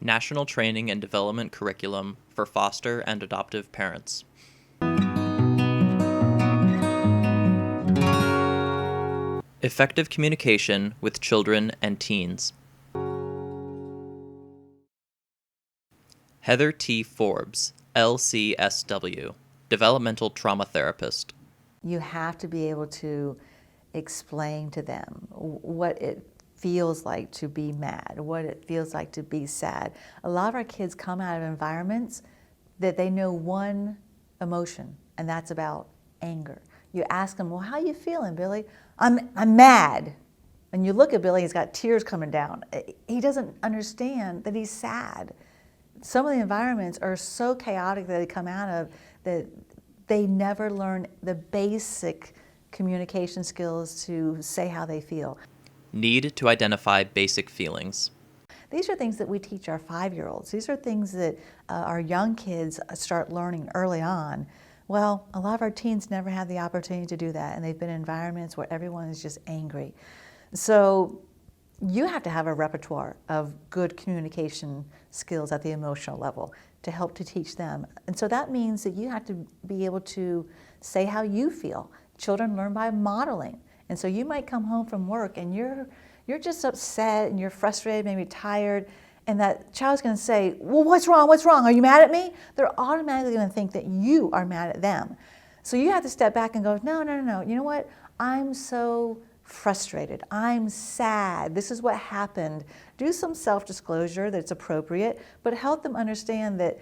National Training and Development Curriculum for Foster and Adoptive Parents. Effective communication with children and teens. Heather T. Forbes, LCSW, Developmental Trauma Therapist. You have to be able to explain to them what it feels like to be mad, what it feels like to be sad. A lot of our kids come out of environments that they know one emotion, and that's about anger. You ask them, well, how you feeling, Billy? I'm mad. And you look at Billy, he's got tears coming down. He doesn't understand that he's sad. Some of the environments are so chaotic that they come out of that they never learn the basic communication skills to say how they feel. Need to identify basic feelings. These are things that we teach our 5-year-olds. These are things that our young kids start learning early on. Well, a lot of our teens never had the opportunity to do that, and they've been in environments where everyone is just angry. So you have to have a repertoire of good communication skills at the emotional level to help to teach them. And so that means that you have to be able to say how you feel. Children learn by modeling. And so you might come home from work and you're just upset and you're frustrated, maybe tired, and that child's going to say, well, what's wrong? What's wrong? Are you mad at me? They're automatically going to think that you are mad at them. So you have to step back and go, no. You know what? I'm so frustrated. I'm sad. This is what happened. Do some self-disclosure that's appropriate, but help them understand that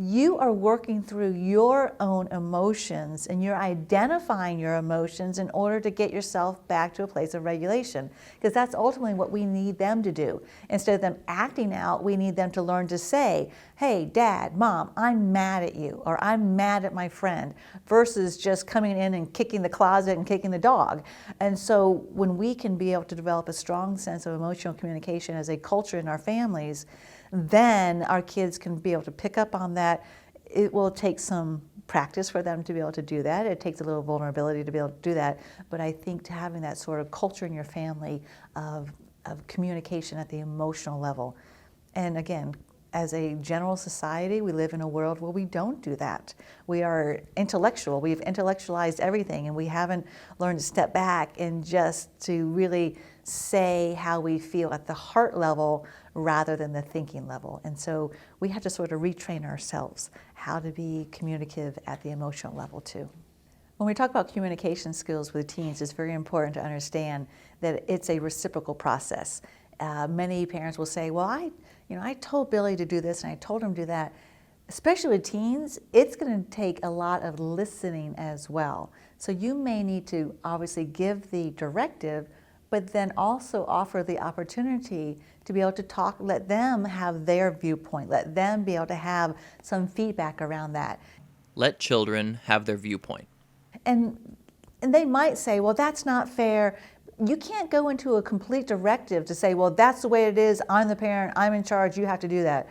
you are working through your own emotions and you're identifying your emotions in order to get yourself back to a place of regulation, because that's ultimately what we need them to do. Instead of them acting out, we need them to learn to say, hey, Dad, Mom, I'm mad at you, or I'm mad at my friend, versus just coming in and kicking the closet and kicking the dog. And so when we can be able to develop a strong sense of emotional communication as a culture in our families, then our kids can be able to pick up on that. It will take some practice for them to be able to do that. It takes a little vulnerability to be able to do that. But I think having that sort of culture in your family of communication at the emotional level. And again, as a general society, we live in a world where we don't do that. We are intellectual. We've intellectualized everything, and we haven't learned to step back and just to really say how we feel at the heart level rather than the thinking level. And so we have to sort of retrain ourselves how to be communicative at the emotional level too. When we talk about communication skills with teens, it's very important to understand that it's a reciprocal process. Many parents will say, well, I told Billy to do this and I told him to do that. Especially with teens, it's going to take a lot of listening as well. So you may need to obviously give the directive, but then also offer the opportunity to be able to talk, let them have their viewpoint, let them be able to have some feedback around that. Let children have their viewpoint. And they might say, well, that's not fair. You can't go into a complete directive to say, well, that's the way it is, I'm the parent, I'm in charge, you have to do that.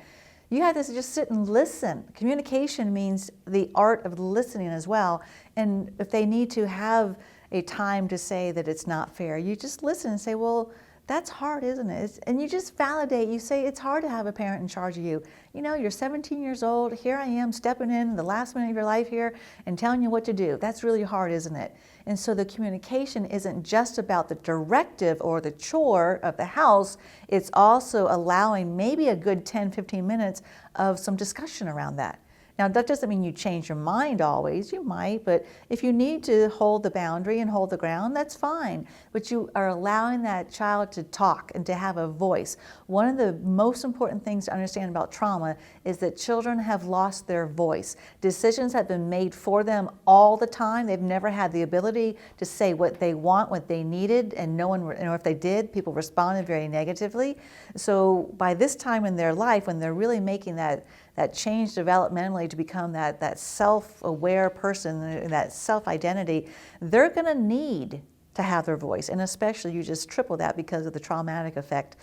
You have to just sit and listen. Communication means the art of listening as well. And if they need to have a time to say that it's not fair, you just listen and say, well, that's hard, isn't it? And you just validate. You say, it's hard to have a parent in charge of you. You know, you're 17 years old. Here I am stepping in the last minute of your life here and telling you what to do. That's really hard, isn't it? And so the communication isn't just about the directive or the chore of the house. It's also allowing maybe a good 10, 15 minutes of some discussion around that. Now, that doesn't mean you change your mind always. You might, but if you need to hold the boundary and hold the ground, that's fine. But you are allowing that child to talk and to have a voice. One of the most important things to understand about trauma is that children have lost their voice. Decisions have been made for them all the time. They've never had the ability to say what they want, what they needed, and no one, or if they did, people responded very negatively. So by this time in their life, when they're really making that change developmentally to become that self-aware person, that self-identity, they're going to need to have their voice. And especially you just triple that because of the traumatic effect.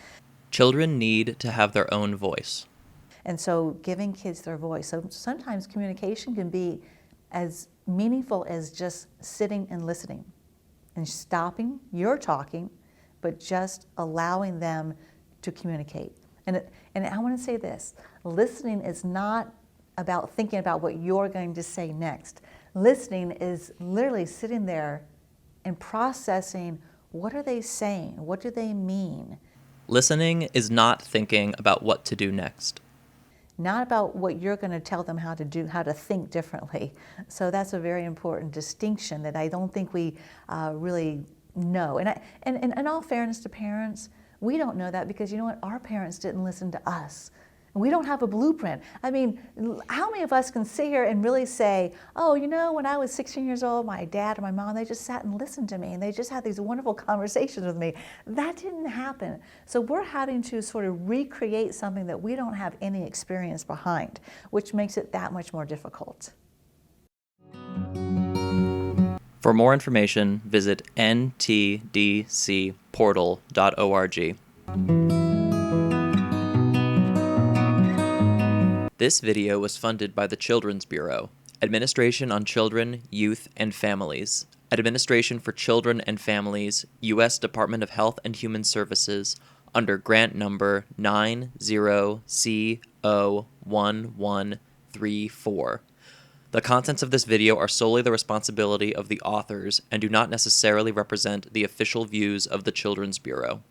Children need to have their own voice. And so giving kids their voice. So sometimes communication can be as meaningful as just sitting and listening and stopping your talking, but just allowing them to communicate. And I want to say this, listening is not about thinking about what you're going to say next. Listening is literally sitting there and processing, what are they saying? What do they mean? Listening is not thinking about what to do next. Not about what you're going to tell them how to do, how to think differently. So that's a very important distinction that I don't think we really know. And in all fairness to parents, we don't know that because you know what? Our parents didn't listen to us. We don't have a blueprint. I mean, how many of us can sit here and really say, oh, you know, when I was 16 years old, my dad or my mom, they just sat and listened to me and they just had these wonderful conversations with me. That didn't happen. So we're having to sort of recreate something that we don't have any experience behind, which makes it that much more difficult. For more information, visit ntdcportal.org. This video was funded by the Children's Bureau, Administration on Children, Youth, and Families, Administration for Children and Families, U.S. Department of Health and Human Services, under grant number 90C01134. The contents of this video are solely the responsibility of the authors and do not necessarily represent the official views of the Children's Bureau.